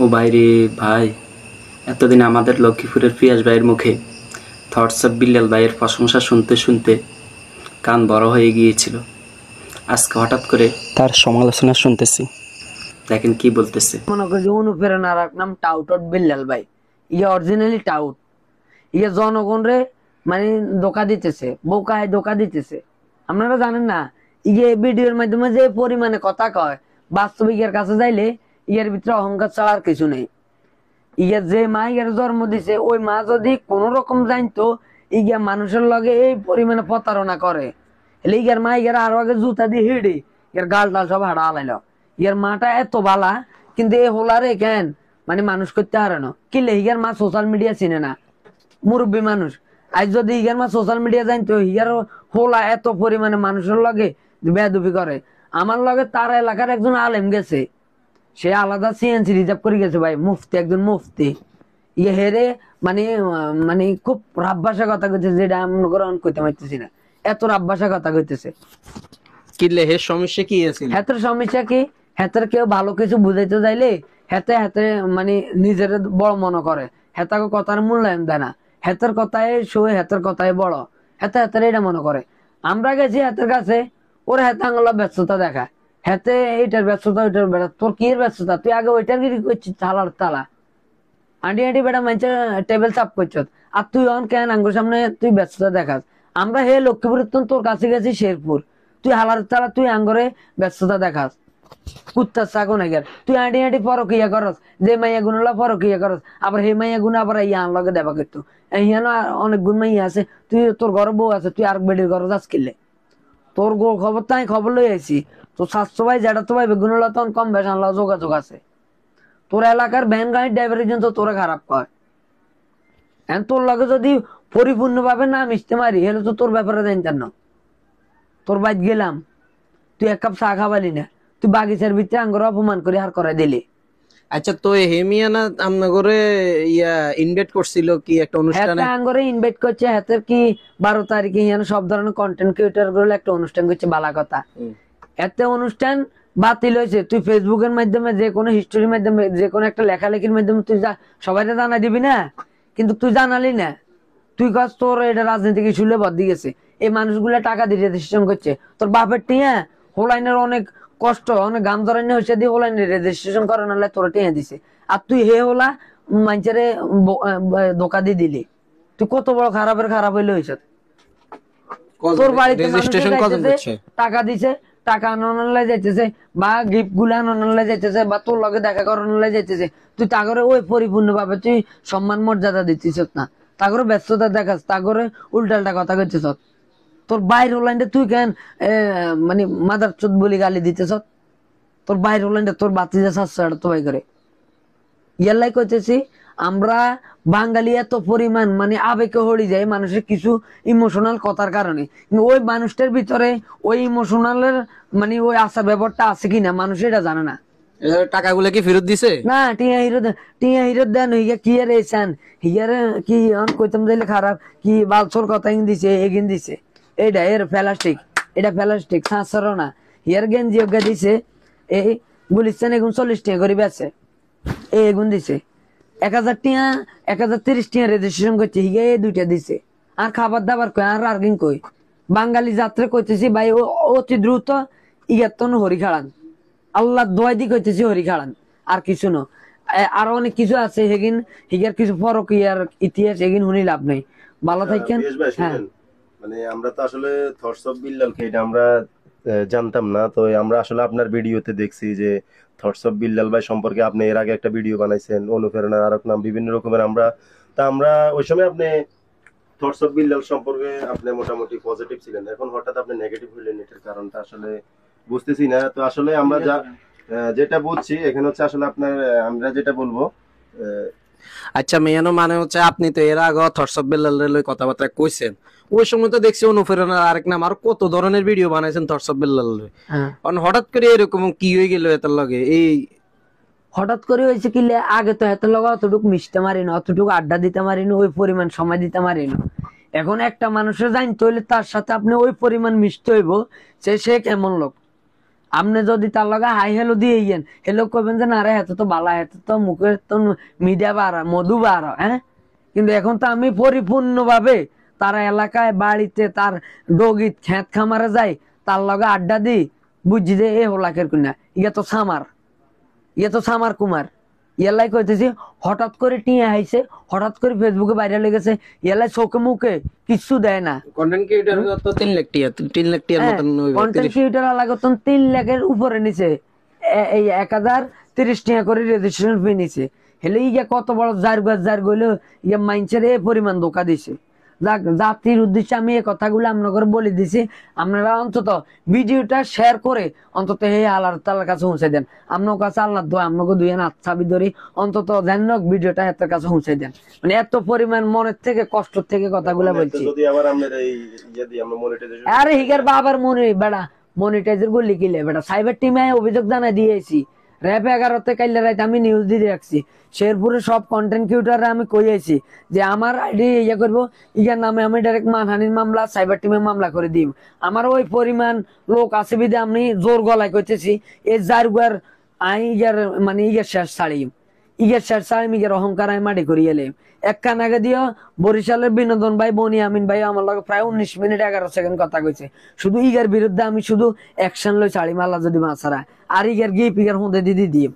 ও ভাইরে ভাই, এতদিন আমাদের লক্ষ্মীপুরের পিয়াস ভাইয়ের মুখে থটস অফ বিল্লাল ভাইয়ের প্রশংসা শুনতে শুনতে কান বড় হয়ে গিয়েছিল। আজকে হঠাৎ করে তার সমালোচনা শুনতেছি, দেখেন কি বলতেছে। মনে করি যে অনুপ্রেরণার এক নাম টাউট বিল্লাল ভাই। ইয়ে অরিজিনালি টাউট। ইয়ে জনগণ রে মানে ধোকা দিতেছে, বোকায় ধোকা দিতেছে। আপনারা জানেন না, ইয়ে ভিডিওর মাধ্যমে যে পরিমাণে কথা কয়, বাস্তবিক এর কাছে যাইলে ইয়ের ভিতরে অহংকার ছাড়া আর কিছু নেই। ইয়ে যে মা ইয়ের জন্ম দিছে, ওই মা যদি কোন রকম জানতো ইয়া মানুষের লগে এই পরিমাণে প্রতারণা করে, এলে ইয়ার মা ইয়ার আরো আগে জুতা দিয়ে হিড়ে ইয়ার গাল টাল সব হাড়া আলাইল। ইয়ার মাটা এত বালা, কিন্তু এ হোলারে কেন মানে মানুষ করতে পারে না। কিলে হিয়ার মা সোশ্যাল মিডিয়া চিনে না, মুরব্বী মানুষ। আজ যদি হিয়ার মা সোশ্যাল মিডিয়া জানতো, হিয়ার হোলা এত পরিমাণে মানুষের লগে বেয়াদবি করে। আমার লগে তার এলাকার একজন আলেম গেছে, সে আলাদা সিএনসি রিজার্ভ করে গেছে ভাই, মুফতি, একজন মুফতি। ইয়ে হেরে মানে মানে খুব রাব ভাষা কথা কইতেছে, যেটা আমরা গ্রহণ করতে পারতেছি না, এত রাব ভাষা কথা কইতেছে। কিলে হে সমস্যা কি আছে? হেতের সমস্যা কি? হেতের কেউ ভালো কিছু বুঝাইতে যাইলে হেতে হেতে মানে নিজের বড় মনে করে, হেতাকে কথার মূল্যায়ন দেয় না। হেতের কথায় শুয়ে, হেতের কথায় বড়, হেতে হেতের এটা মনে করে। আমরা গেছি হেতের কাছে, ওর হেতে আঙুলা ব্যস্ততা দেখা, হেতে এইটার ব্যস্ততা, ওইটার ব্যস্ততা। তোর কি ব্যস্ততা? তুই আগে ওইটার কি করছিস? তালার তালা আন্টি আন্টি বেটা মানছে টেবিল চাপ করছ, আর তুই অন কেন আঙ্গুর সামনে তুই ব্যস্ততা দেখাস? আমরা হে লক্ষ্মীপুরের তোর কাছে গেছি শেরপুর, তুই হালার তালা তুই আঙ্গরে ব্যস্ততা দেখাস। কুত্তার চাকো না গেল তুই আন্টি আন্টি পরকিয়া করস, যে মাইয়া গুণলা পরকিয়া করস, আবার হে মাইয়া গুণ আবার ইয়া আনলগে দেবা করতো। হিয়ানো অনেক গুণ মাইয়া আছে, তুই তোর ঘর বউ আছে, তুই আর বেডির ঘর যাস কিনলে? তোর গো খবর তাই খবর লই আইছি, তোর স্বাস্থ্য ভাই যেটা তো ভাই বেগুনলা তখন কম বেশ আনলা যোগাযোগ আছে। তোর এলাকার ভ্যান গাড়ির ড্রাইভারের জন্য তোরা খারাপ কয়। তোর লগে যদি পরিপূর্ণ ভাবে না মিশতে মারি, হলে তো তোর ব্যাপারে জানতাম না। তোর বাইক গেলাম, তুই এক কাপ চা খাবালি না, তুই বাগিচার ভিতরে আঙ্গুর অপমান করে আর করে দিলি। আচ্ছা, তো হেমিয়ানা আমনগরে ইয়া ইনভাইট করছিল কি একটা অনুষ্ঠানে? হ্যাঁ, আঙ্গুরে ইনভাইট করছে। হাতের কি 12 তারিখে ইয়ানো সব ধরনের কন্টেন্ট ক্রিয়েটর গুলো একটা অনুষ্ঠান করছে, বালা কথা। এতে অনুষ্ঠান বাতিল হয়েছে। তুই ফেসবুকের মাধ্যমে যে কোনো হিস্টোরির মাধ্যমে যে কোনো একটা লেখালেখির মাধ্যমে তুই সবাই জানাই দিবি না, কিন্তু তুই জানালি না। তুই কাজ তোর এটা রাজনীতিক ইস্যুলে বদলি গেছে। এই মানুষগুলো টাকা দিয়ে রেজিস্ট্রেশন করছে। তোর বাপের টিয়া হোলাইনের অনেক কষ্ট, অনেক গাম ধরাই হয়েছে দিয়ে হোলাইনের রেজিস্ট্রেশন করানো তোর টিয়া দিছে। আর তুই হে হোলা মানুষের ধোকা দিয়ে দিলি। তুই কত বড় খারাপের খারাপ হইলে হয়েছ। তোর বাড়িতে টাকা দিছে, টাকা আনানোর যাইতেছে, বা গিফট গুলা আনানোর যাইতেছে, বা তোর লগে দেখা করানোর যাইতেছে, তুই তাগরে ওই পরিপূর্ণ ভাবে তুই সম্মান মর্যাদা দিতেছ না, তাগরে ব্যস্ততা দেখাস, তাগরে উল্টাল্টা কথা কইতেছ। তোর বাইর লাইনটা তুই কেন মানে মাদার চোদ বলি গালি দিতেছ? তোর বাইর লাইনটা তোর বাতিজা সাতশো তো ভাই করে ইয়াল্লাই কইতেছি। আমরা বাঙালি এত পরিমাণ মানে আবেগে হড়ি যায় মানুষের কিছু ইমোশনাল কথার কারণে, কিন্তু ওই মানুষটার ভিতরে ওই ইমোশনালের মানে ওই আচার ব্যাপারটা আছে কিনা মানুষ এটা জানে না। টাকাগুলো কি ফেরত দিছে? না, টিয়া হিরো দেন হইয়া কি আর এসান হিয়ারে কি কইতাম যাইলে খারাপ কি বালছর কথা দিছে, এগিন দিছে। এটা এর প্লাস্টিক, এটা প্লাস্টিক সাঁচর না। হিয়ার গেঞ্জি ওগা দিছে এই গুলিস্তান এগুন 40 টাকা করে বেচে, এই এগুন দিছে 1000 টাকা, 1030 টাকা রেজিস্ট্রেশন করছে, হিয়া এই দুইটা দিছে। আর খাবার দাবার কই আর আর্গিং কই? বাঙালি যাত্রা কইতেছি ভাই অতি দ্রুত ইয়াতন হরি খাড়ান, আল্লাহ দোয়াই দি কইতেছি হরি খাড়ান, আর কিছু না। আরো অনেক কিছু আছে হেগিন, হিগার কিছু পরকিয়ার ইতিহাস এগিন শুনি লাভ নেই। ভালো থাকেন। হ্যাঁ, মানে আমরা তো আসলে থটস অফ বিল্লালকে এটা আমরা জানতাম না। তো আমরা আসলে আপনার ভিডিওতে দেখছি যে থটস অফ বিল্লাল ভাই সম্পর্কে আপনি এর আগে একটা ভিডিও বানাইছেন, অনুপ্রেরণার আরেক নাম, বিভিন্ন রকমের। আমরা ওই সময় আপনি থটস অফ বিল্লাল সম্পর্কে আপনি মোটামুটি পজিটিভ ছিলেন, এখন হঠাৎ আপনি নেগেটিভ হইলেন, এটার কারণটা আসলে বুঝতেছি না। তো আসলে আমরা যেটা বুঝছি এখানে হচ্ছে আসলে আপনার আমরা যেটা বলবো। আচ্ছা মেয়ানো, মানে হচ্ছে আপনি তো এর আগে থটস অফ বিল্লালের লই কথাবার্তা কইছেন, ওই সময় তো দেখছি অনুপ্রেরণার আরেক নাম আর কত ধরনের ভিডিও বানাইছেন থটস অফ বিল্লালের। হঠাৎ করে এরকম কি হয়ে গেল এটার লগে? এই হঠাৎ করে হয়েছে কি, আগে তো এত লগা অতটুকু মিশতে মারি না, অতটুকু আড্ডা দিতে মারি না, ওই পরিমাণ সময় দিতে মারি না। এখন একটা মানুষের জানতে হইলে তার সাথে আপনি ওই পরিমাণ মিশতে হইব সে কেমন লোক। আপনি যদি তার লগে হাই হেলো দিয়ে ইয়েন হেলো কইবেন যে না রে এত তো বালা এত তো মুখের তো মিডিয়া বাড়া মধু বাড়া, হ্যাঁ। কিন্তু এখন তো আমি পরিপূর্ণভাবে তার এলাকায় বাড়িতে তার ডগি খেত খামারে যাই, তার লগে আড্ডা দিই, বুঝছি যে এ হোলাকের কন্যা, ইয়ে তো সামার কুমার। ইয়ালাই কইতেছি হঠাৎ করে টিয়া আইছে, হঠাৎ করে ফেসবুকে ভাইরাল হয়ে গেছে, ইয়ালাই চোখে মুখে কিছু দেয় না। কন্টেন্ট ক্রিয়েটর তো 3 লাখ টিয়া 3 লাখ টিয়ার মতন কন্টেন্ট ক্রিয়েটর লাগাতন 3 লাখের উপরে নিচে, এই 1030 টাকা করে রেজিস্ট্রেশন ফি নিছে। হেলে ইয়া কত বড় জার গইলো, ইয়া মাইন্সের এই পরিমাণ ধোকা দিছে। জাতির উদ্দেশ্যে আমি এই কথাগুলো আপনাদের বলে দিছি, আপনারা অন্তত ভিডিওটা শেয়ার করে অন্তত এই আল্লাহ তাআলার কাছে পৌঁছে দেন। আপনার কাছে আল্লাহ দোয়া আপনাকে দুই হাত চাবি ধরি অন্তত জানক ভিডিওটা হাতের কাছে পৌঁছে দেন। মানে এত পরিমাণ মনের থেকে কষ্ট থেকে কথাগুলো বলছি। যদি আবার আমরা এই ইয়া দি আমরা মনিটাইজেশন আরে হিগার বাবার মনে বেড়া মনিটাইজার গুলি কিলে বেড়া সাইবার টিমে অভিযোগ জানাই দিয়েছি। র্যাব 11তে কাইলে রাইতে আমি নিউজ দিয়ে রাখছি, শেরপুরে সব কন্টেন্ট ক্রিয়েটররা আমি কইয়েছি যে আমার আইডি ইয়া করবো, ইয়ার নামে আমি ডাইরেক্ট মানহানির মামলা সাইবার টিমে মামলা করে দিব। আমার ওই পরিমাণ লোক আছে বিদে আমি জোর গলায় কইতেছি এই জারগুয়ার আই ইয়ার মানে ইয়ার শেষ ছাড়ি, ইগের শেষ ছাড়ি ইগের অহংকার আমি মাটি করি এলে। এক কান আগে দিও বরিশালের বিনোদন ভাই বনি আমিন ভাই আমার লগে প্রায় 19 মিনিট 11 সেকেন্ড কথা কইছে। শুধু ইগের বিরুদ্ধে আমি শুধু অ্যাকশন লই ছাড়ি মাল্লা যদি মাছারা, আর ইগের গিপ ইগের হুঁদে দিদি দিম।